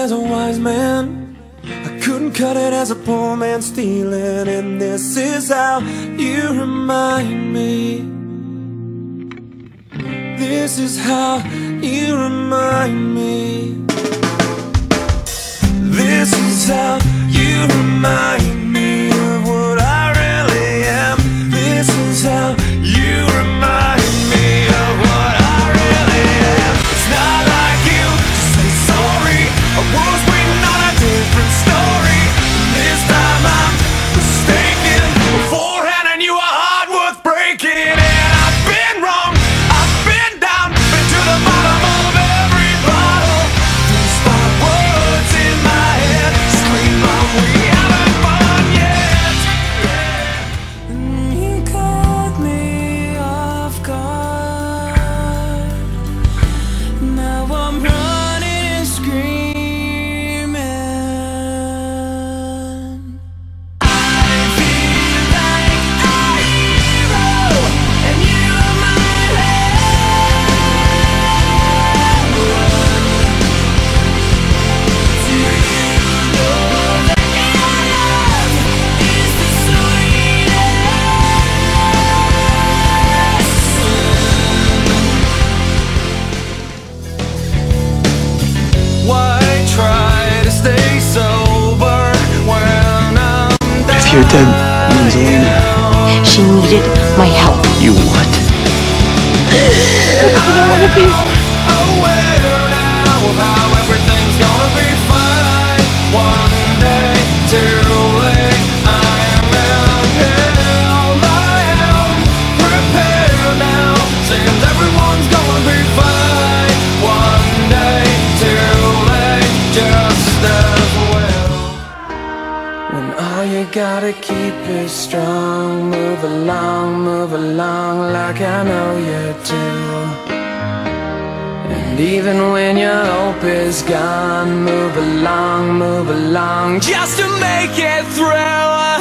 as a wise man, I couldn't cut it as a poor man stealing. And this is how you remind me. This is how you remind me. This is how you remind me of what I really am. This is how you remind me of what I really am. It's not like you to say sorry. I was waiting on a different story. This time I'm mistaken for handing you a heart worth breaking. And I've been wrong, I've been down, been to the bottom of every bottle. These five words in my head scream out, we haven't fun yet. And you caught me off guard. Now I'm running and screaming. I feel like a hero, and you're my hero. Do you know that your love is the sweetest? Why try to stay sober when I'm down? If you're dead, means Elena. She needed my help. You what? I don't want to be. Aware now of how everything's gonna be fine. One day, too late, I am in hell. I am prepared now. Seems everyone's gonna be fine. One day, too late, just as well. When all you gotta keep is strong, move along like I know you do. And even when your hope is gone, move along just to make it through.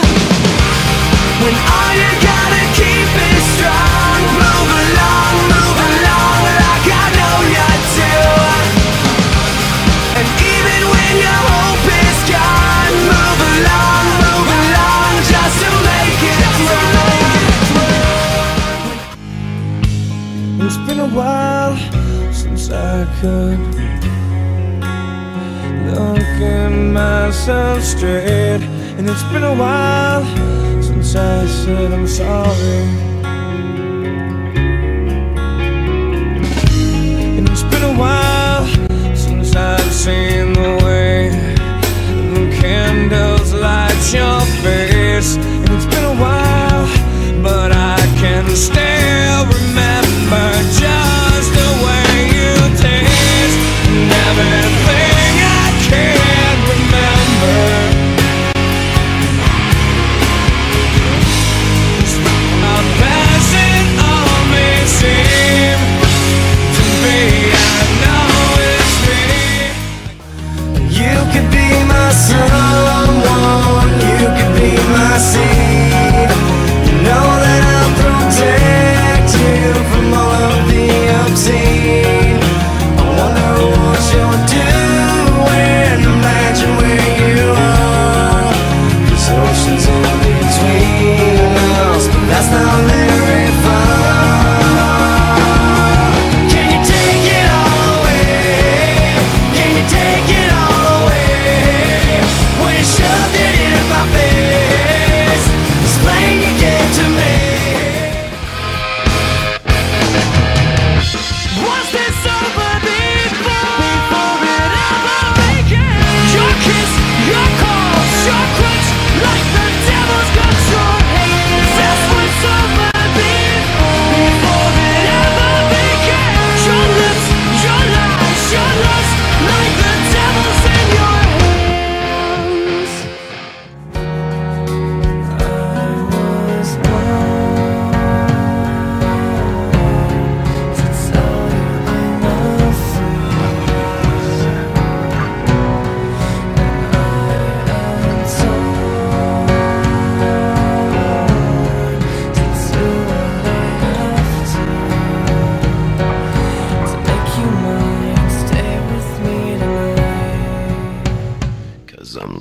When all you gotta keep is strong, move along like I know you do. And even when your hope is gone, move along just to make it through. It's been a while since I could look at myself straight, and it's been a while since I said I'm sorry. And it's been a while since I've seen the way the candles light your face. And it's been a while, but I can still remember just the way you taste and everything I can't remember. It's about that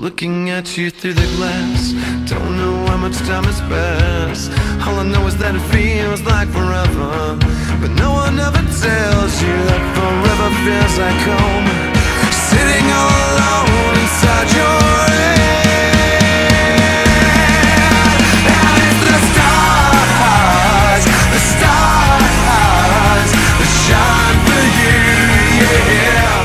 looking at you through the glass. Don't know how much time has passed. All I know is that it feels like forever, but no one ever tells you that forever feels like home. Sitting all alone inside your head. And it's the stars that shine for you, yeah.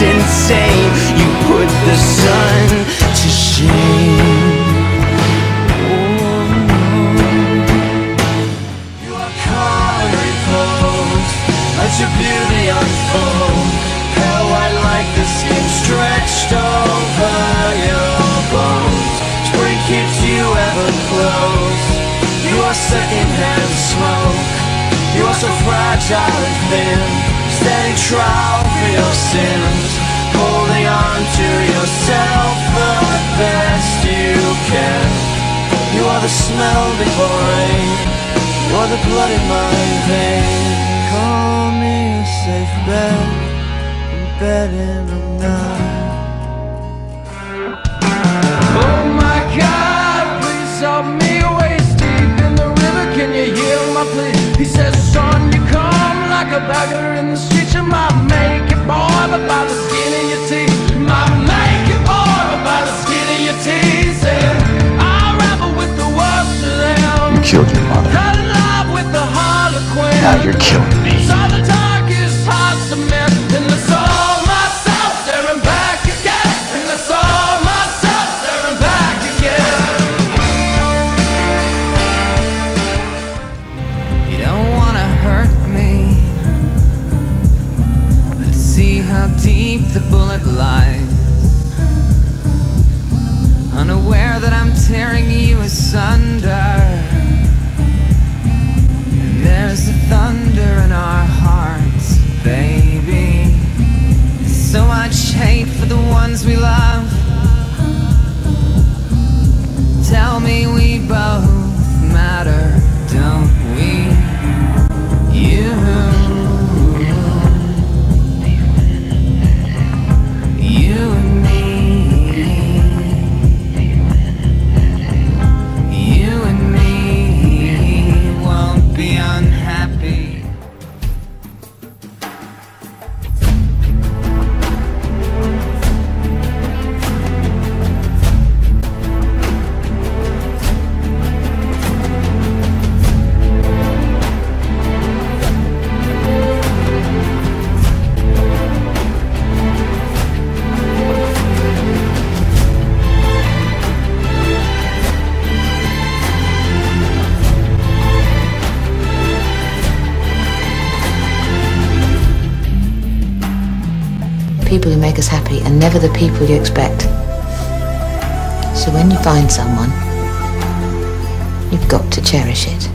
Insane, you put the sun to shame. You are calm and repose, let your beauty unfold. Pale white like the skin stretched over your bones. Spring keeps you ever close. You are secondhand smoke. You are so fragile and thin, steady trial for your sins, holding on to yourself the best you can. You are the smell before rain, you are the blood in my veins. Call me a safe bet, in bed in the night. Oh my God, please help me waist deep in the river. Can you hear my plea? He says, son, you come like a beggar in the streets. You might make it, boy, but by the skin of your teeth. Might make it, boy, but by the skin of your teeth. I'll rebel with the worst of them. You killed your mother. Cut love with the harlequin. Now you're killing me. Saw the darkest hearts of men, and I saw myself staring back again. And I saw myself staring back again. You don't wanna hurt me, but see how deep the bullet lies. Unaware that I'm tearing you asunder, and there's the thunder in our hearts, baby. So much hate for the ones we love. Tell me we both matter, don't we? You and me. You and me won't be unhappy. People who make us happy are never the people you expect. So when you find someone, you've got to cherish it.